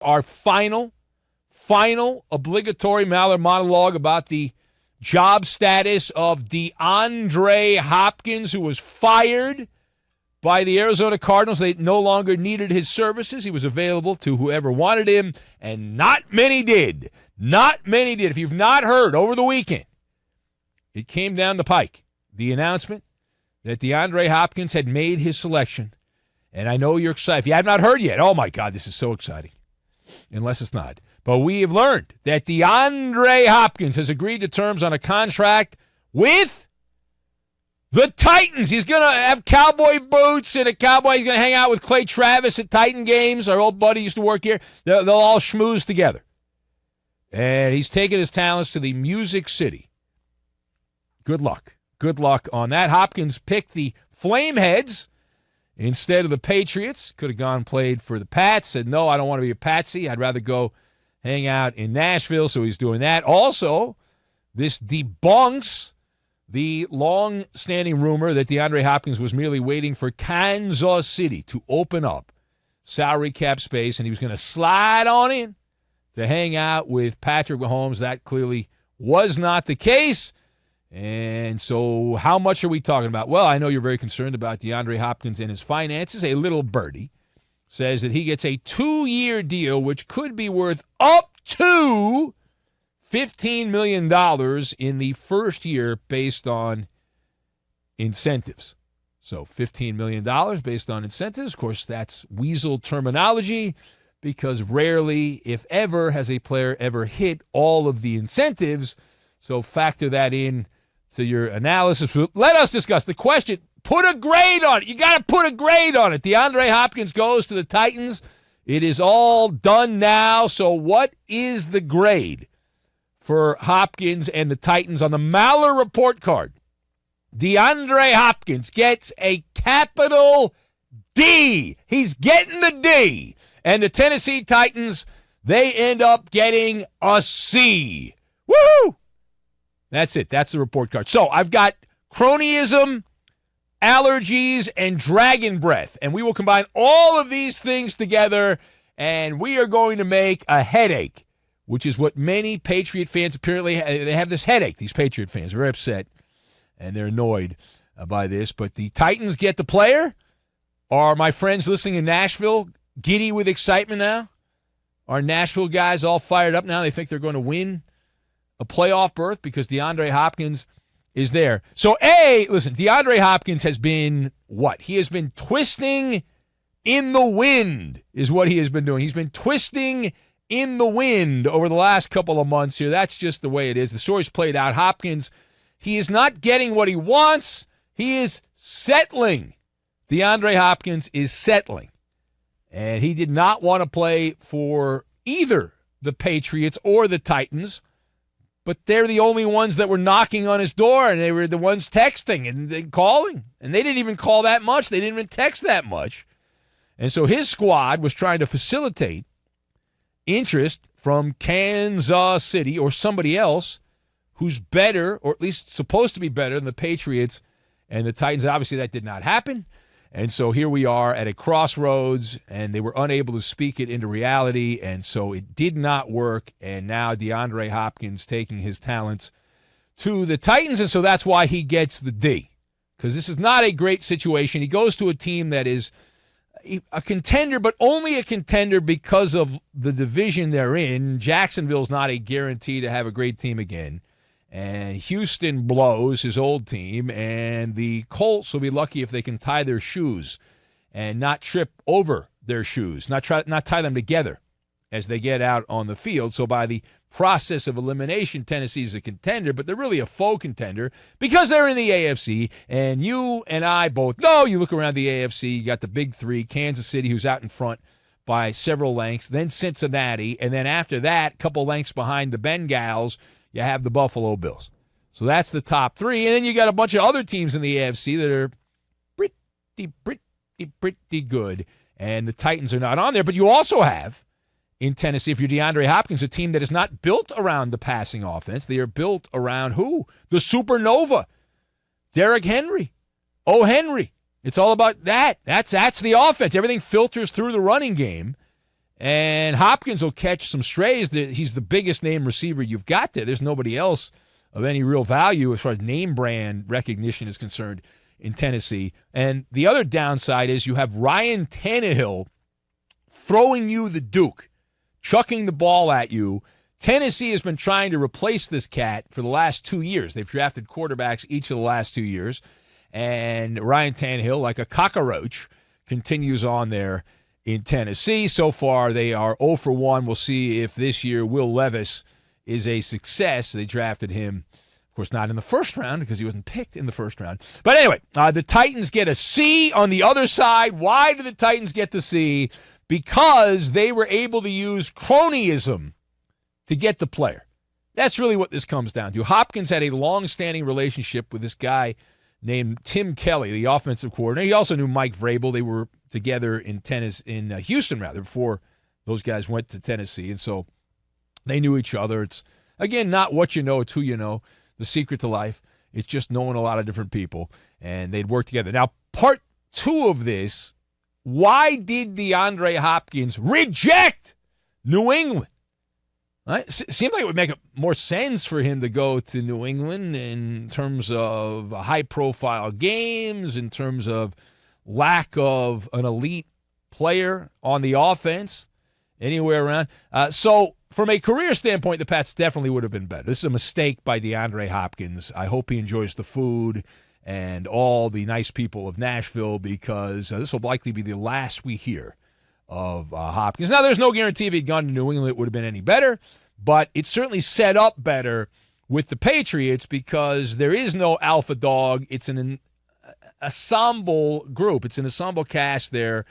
Our final obligatory Maller monologue about the job status of DeAndre Hopkins, who was fired by the Arizona Cardinals. They no longer needed his services. He was available to whoever wanted him, and not many did. Not many did. If you've not heard over the weekend, it came down the pike, the announcement that DeAndre Hopkins had made his selection. And I know you're excited. If you have not heard yet, oh, my God, this is so exciting. Unless it's not. But we have learned that DeAndre Hopkins has agreed to terms on a contract with the Titans. He's going to have cowboy boots and a cowboy. He's going to hang out with Clay Travis at Titan games. Our old buddy used to work here. They'll all schmooze together. And he's taking his talents to the Music City. Good luck. Good luck on that. Hopkins picked the Flameheads instead of the Patriots. Could have gone and played for the Pats. Said, no, I don't want to be a Patsy. I'd rather go hang out in Nashville. So he's doing that. Also, this debunks the long-standing rumor that DeAndre Hopkins was merely waiting for Kansas City to open up salary cap space, and he was going to slide on in to hang out with Patrick Mahomes. That clearly was not the case. And so how much are we talking about? Well, I know you're very concerned about DeAndre Hopkins and his finances. A little birdie says that he gets a 2-year deal, which could be worth up to $15 million in the first year based on incentives. So $15 million based on incentives. Of course, that's weasel terminology because rarely, if ever, has a player ever hit all of the incentives. So factor that in to your analysis. Let us discuss the question. Put a grade on it. You got to put a grade on it. DeAndre Hopkins goes to the Titans. It is all done now. So what is the grade for Hopkins and the Titans on the Maller report card? DeAndre Hopkins gets a capital D. He's getting the D. And the Tennessee Titans, they end up getting a C. Woo! That's it. That's the report card. So I've got cronyism, allergies, and dragon breath. And we will combine all of these things together, and we are going to make a headache, which is what many Patriot fans apparently have. They have this headache, these Patriot fans. They're upset, and they're annoyed by this. But the Titans get the player. Are my friends listening in Nashville giddy with excitement now? Are Nashville guys all fired up now? They think they're going to win a playoff berth because DeAndre Hopkins is there. So, listen, DeAndre Hopkins has been what? He has been twisting in the wind is what he has been doing. He's been twisting in the wind over the last couple of months here. That's just the way it is. The story's played out. Hopkins, he is not getting what he wants. He is settling. DeAndre Hopkins is settling. And he did not want to play for either the Patriots or the Titans. But they're the only ones that were knocking on his door, and they were the ones texting and calling. And they didn't even call that much. They didn't even text that much. And so his squad was trying to facilitate interest from Kansas City or somebody else who's better, or at least supposed to be better than the Patriots and the Titans. Obviously, that did not happen. And so here we are at a crossroads, and they were unable to speak it into reality, and so it did not work. And now DeAndre Hopkins taking his talents to the Titans, and so that's why he gets the D, because this is not a great situation. He goes to a team that is a contender, but only a contender because of the division they're in. Jacksonville's not a guarantee to have a great team again. And Houston blows his old team, and the Colts will be lucky if they can tie their shoes and not trip over their shoes, not tie them together as they get out on the field. So by the process of elimination, Tennessee's a contender, but they're really a faux contender because they're in the AFC, and you and I both know, you look around the AFC, you got the big three, Kansas City, who's out in front by several lengths, then Cincinnati, and then after that, a couple lengths behind the Bengals, you have the Buffalo Bills. So that's the top three. And then you got a bunch of other teams in the AFC that are pretty good. And the Titans are not on there. But you also have, in Tennessee, if you're DeAndre Hopkins, a team that is not built around the passing offense. They are built around who? The supernova. Derrick Henry. O. Henry. It's all about that. That's the offense. Everything filters through the running game. And Hopkins will catch some strays. He's the biggest name receiver you've got there. There's nobody else of any real value as far as name brand recognition is concerned in Tennessee. And the other downside is you have Ryan Tannehill throwing you the Duke, chucking the ball at you. Tennessee has been trying to replace this cat for the last 2 years. They've drafted quarterbacks each of the last 2 years. And Ryan Tannehill, like a cockroach, continues on there in Tennessee. So far, they are 0 for 1. We'll see if this year Will Levis is a success. They drafted him, of course, not in the first round because he wasn't picked in the first round. But anyway, the Titans get a C on the other side. Why do the Titans get the C? Because they were able to use cronyism to get the player. That's really what this comes down to. Hopkins had a long-standing relationship with this guy named Tim Kelly, the offensive coordinator. He also knew Mike Vrabel. They were together in Houston, before those guys went to Tennessee. And so they knew each other. It's, again, not what you know, it's who you know. The secret to life. It's just knowing a lot of different people. And they'd work together. Now, part 2 of this, why did DeAndre Hopkins reject New England? Right? Seemed like it would make more sense for him to go to New England in terms of high-profile games, in terms of lack of an elite player on the offense, anywhere around. So from a career standpoint, the Pats definitely would have been better. This is a mistake by DeAndre Hopkins. I hope he enjoys the food and all the nice people of Nashville because this will likely be the last we hear of Hopkins. Now, there's no guarantee if he'd gone to New England it would have been any better, but it's certainly set up better with the Patriots because there is no alpha dog. It's an ensemble group. It's an ensemble cast there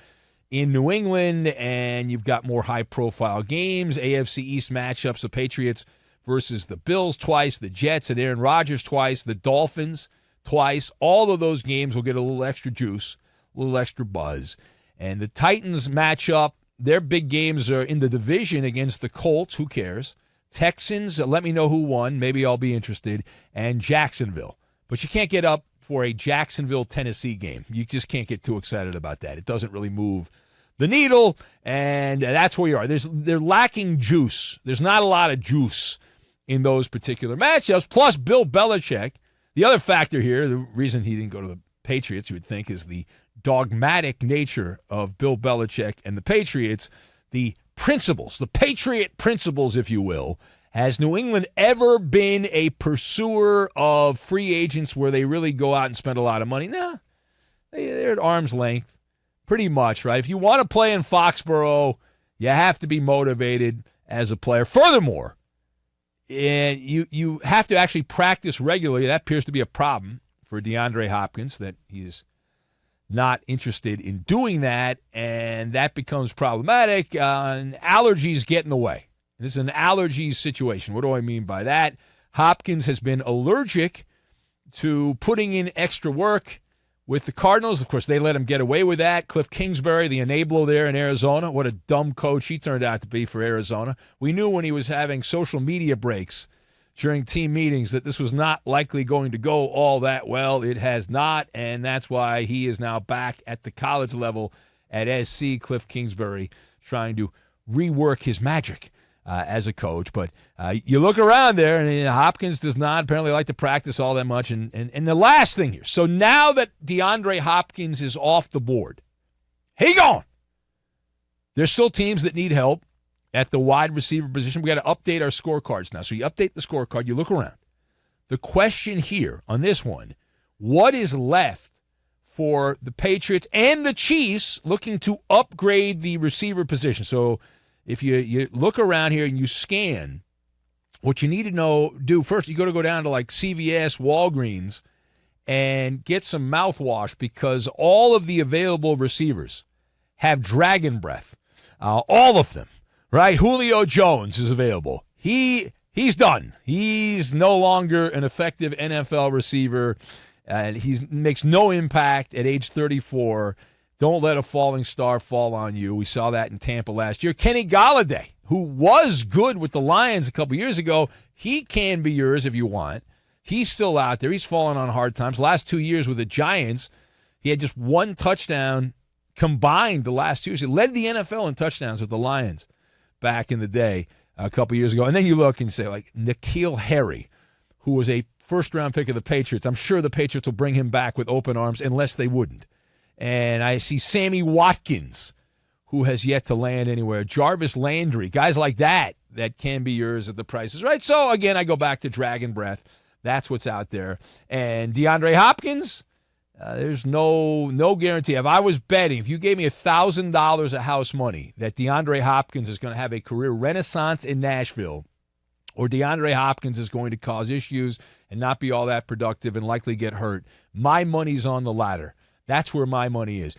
in New England, and you've got more high-profile games, AFC East matchups, the Patriots versus the Bills twice, the Jets and Aaron Rodgers twice, the Dolphins twice. All of those games will get a little extra juice, a little extra buzz. And the Titans match up. Their big games are in the division against the Colts. Who cares? Texans, let me know who won. Maybe I'll be interested. And Jacksonville. But you can't get up for a Jacksonville-Tennessee game. You just can't get too excited about that. It doesn't really move the needle, and that's where you are. They're lacking juice. There's not a lot of juice in those particular matchups. Plus, Bill Belichick, the other factor here, the reason he didn't go to the Patriots, you would think, is the dogmatic nature of Bill Belichick and the Patriots, the principles, the Patriot principles, if you will. Has New England ever been a pursuer of free agents where they really go out and spend a lot of money? No. They're at arm's length, pretty much, right? If you want to play in Foxborough, you have to be motivated as a player. Furthermore, and you have to actually practice regularly. That appears to be a problem for DeAndre Hopkins, that he's not interested in doing that, and that becomes problematic. And allergies get in the way. This is an allergies situation. What do I mean by that? Hopkins has been allergic to putting in extra work with the Cardinals. Of course, they let him get away with that. Cliff Kingsbury, the enabler there in Arizona, what a dumb coach he turned out to be for Arizona. We knew when he was having social media breaks during team meetings that this was not likely going to go all that well. It has not, and that's why he is now back at the college level at SC, Cliff Kingsbury, trying to rework his magic as a coach. But you look around there, and Hopkins does not apparently like to practice all that much. And the last thing here, so now that DeAndre Hopkins is off the board, he gone. There's still teams that need help at the wide receiver position. We got to update our scorecards now. So you update the scorecard, you look around. The question here on this one, what is left for the Patriots and the Chiefs looking to upgrade the receiver position? So if you look around here and you scan, what you need to do first, you got to go down to like CVS, Walgreens, and get some mouthwash because all of the available receivers have dragon breath. All of them. Right, Julio Jones is available. He's done. He's no longer an effective NFL receiver, and he makes no impact at age 34. Don't let a falling star fall on you. We saw that in Tampa last year. Kenny Golladay, who was good with the Lions a couple years ago, he can be yours if you want. He's still out there. He's fallen on hard times. Last 2 years with the Giants, he had just one touchdown combined the last 2 years. He led the NFL in touchdowns with the Lions back in the day a couple years ago. And then you look and say, like, N'Keal Harry, who was a first-round pick of the Patriots. I'm sure the Patriots will bring him back with open arms unless they wouldn't. And I see Sammy Watkins, who has yet to land anywhere. Jarvis Landry, guys like that can be yours at the prices, right? So, again, I go back to Dragon Breath. That's what's out there. And DeAndre Hopkins, there's no guarantee. If I was betting, if you gave me $1,000 of house money that DeAndre Hopkins is going to have a career renaissance in Nashville, or DeAndre Hopkins is going to cause issues and not be all that productive and likely get hurt, my money's on the latter. That's where my money is.